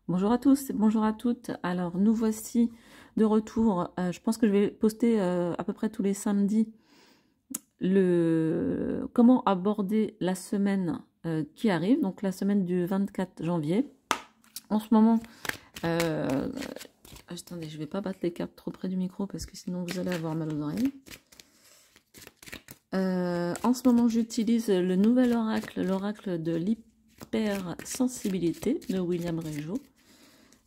Bonjour à tous, bonjour à toutes. Alors nous voici de retour. Je pense que je vais poster à peu près tous les samedis le comment aborder la semaine qui arrive, donc la semaine du 24 janvier. En ce moment, euh, attendez, je vais pas battre les cartes trop près du micro parce que sinon vous allez avoir mal aux oreilles. En ce moment, j'utilise le nouvel oracle, l'oracle de l'hypersensibilité de William Régeau.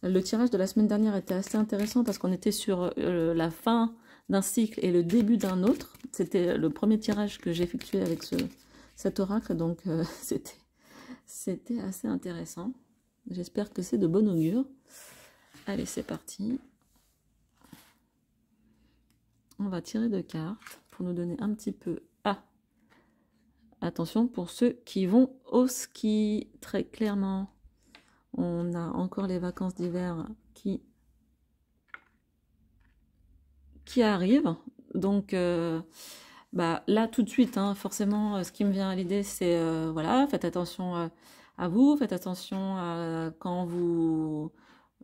Le tirage de la semaine dernière était assez intéressant parce qu'on était sur la fin d'un cycle et le début d'un autre. C'était le premier tirage que j'ai effectué avec cet oracle, donc c'était assez intéressant. J'espère que c'est de bon augure. Allez, c'est parti. On va tirer deux cartes pour nous donner un petit peu... Ah, attention pour ceux qui vont au ski, très clairement. On a encore les vacances d'hiver qui arrivent. Donc là tout de suite, hein, forcément, ce qui me vient à l'idée, c'est voilà, faites attention à vous, faites attention à quand vous...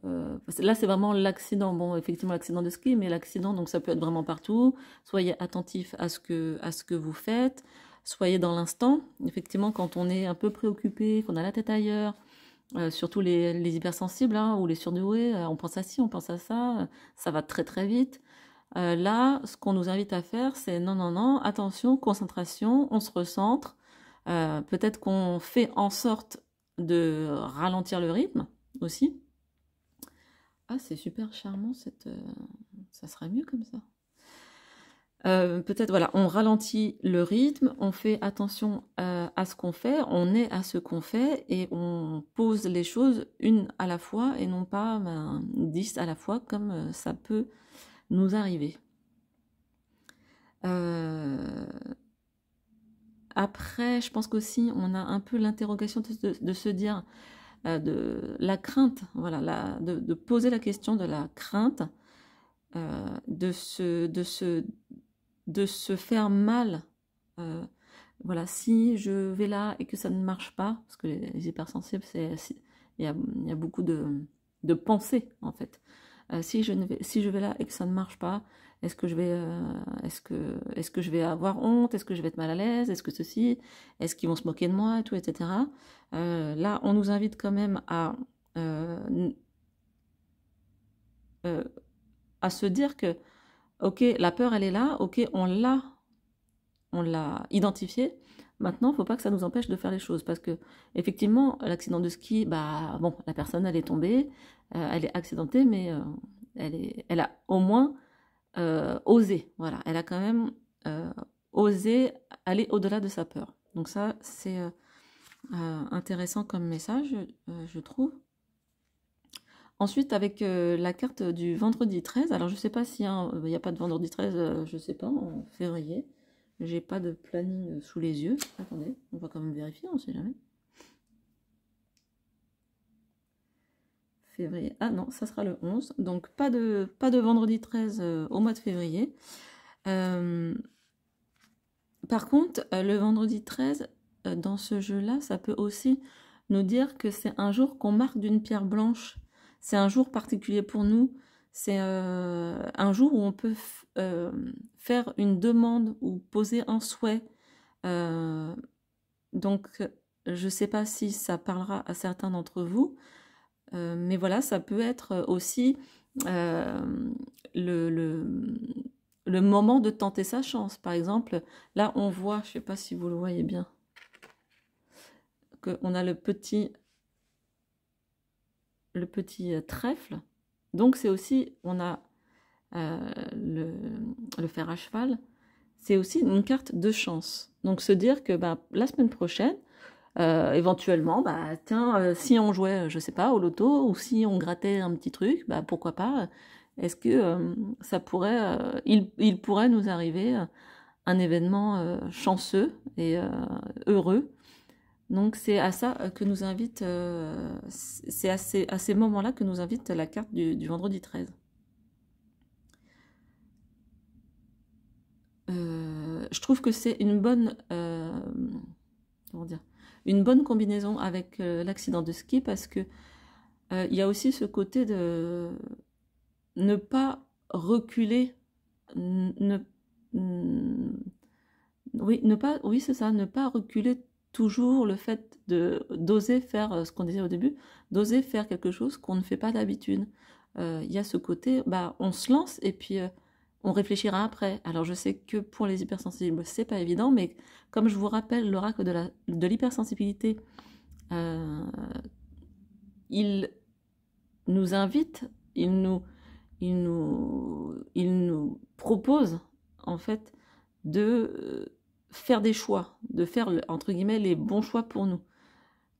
là, c'est vraiment l'accident. Bon, effectivement, l'accident de ski, mais l'accident, donc ça peut être vraiment partout. Soyez attentif à ce que vous faites. Soyez dans l'instant. Effectivement, quand on est un peu préoccupé, qu'on a la tête ailleurs, surtout les hypersensibles hein, ou les surdoués, on pense à ci, on pense à ça, ça va très très vite. Là, ce qu'on nous invite à faire, c'est non, non, non, attention, concentration, on se recentre. Peut-être qu'on fait en sorte de ralentir le rythme aussi. Ah, c'est super charmant, ça serait mieux comme ça. Peut-être, voilà, on ralentit le rythme, on fait attention à ce qu'on fait, on est à ce qu'on fait et on pose les choses une à la fois et non pas 10 à la fois comme ça peut nous arriver. Après, je pense qu'aussi on a un peu l'interrogation de se dire de la crainte, voilà, de poser la question de la crainte, de se faire mal. Voilà, si je vais là et que ça ne marche pas, parce que les hypersensibles, il y a beaucoup de pensées en fait. Si je vais là et que ça ne marche pas, est-ce que je vais avoir honte? Est-ce que je vais être mal à l'aise? Est-ce que ceci? Est-ce qu'ils vont se moquer de moi et tout, etc. Là, on nous invite quand même euh, à se dire que, ok, la peur, elle est là, ok, on l'a identifiée. Maintenant, il ne faut pas que ça nous empêche de faire les choses parce que effectivement, l'accident de ski, bah bon, la personne elle est tombée, elle est accidentée, mais elle a au moins osé. Voilà, elle a quand même osé aller au-delà de sa peur. Donc ça, c'est intéressant comme message, je trouve. Ensuite, avec la carte du vendredi 13, alors je ne sais pas s'il n'y a pas de vendredi 13, je ne sais pas, en février. J'ai pas de planning sous les yeux. Attendez, on va quand même vérifier, on sait jamais. Février. Ah non, ça sera le 11. Donc pas de vendredi 13 au mois de février. Par contre, le vendredi 13, dans ce jeu-là, ça peut aussi nous dire que c'est un jour qu'on marque d'une pierre blanche. C'est un jour particulier pour nous. C'est un jour où on peut faire une demande ou poser un souhait. Donc, je ne sais pas si ça parlera à certains d'entre vous, mais voilà, ça peut être aussi le moment de tenter sa chance. Par exemple, là, on voit, je ne sais pas si vous le voyez bien, qu'on a le petit trèfle. Donc, c'est aussi, on a le fer à cheval. C'est aussi une carte de chance. Donc, se dire que la semaine prochaine, éventuellement, tiens, si on jouait, je sais pas, au loto, ou si on grattait un petit truc, pourquoi pas, est-ce que ça pourrait, il pourrait nous arriver un événement chanceux et heureux. Donc c'est à ça que nous invite, c'est à ces moments-là que nous invite la carte du vendredi 13. Je trouve que c'est une bonne, comment dire, une bonne combinaison avec l'accident de ski parce que Il y a aussi ce côté de ne pas reculer, ne, oui, oui, c'est ça, ne pas reculer toujours le fait de d'oser faire ce qu'on disait au début, d'oser faire quelque chose qu'on ne fait pas d'habitude. Il y a ce côté, bah, on se lance et puis on réfléchira après. Alors je sais que pour les hypersensibles, c'est pas évident, mais comme je vous rappelle l'oracle de l'hypersensibilité, euh, il nous invite, il nous propose en fait de faire des choix, de faire entre guillemets les bons choix pour nous.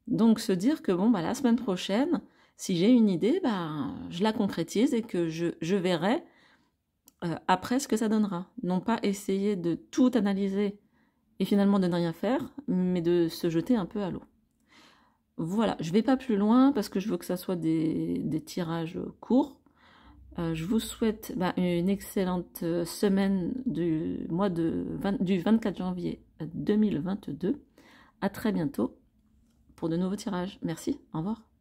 Donc se dire que bon bah la semaine prochaine, si j'ai une idée, bah je la concrétise et que je verrai après ce que ça donnera. Non pas essayer de tout analyser et finalement de ne rien faire, mais de se jeter un peu à l'eau. Voilà, je vais pas plus loin parce que je veux que ça soit des tirages courts. Je vous souhaite une excellente semaine du mois du 24 janvier 2022. À très bientôt pour de nouveaux tirages. Merci, au revoir.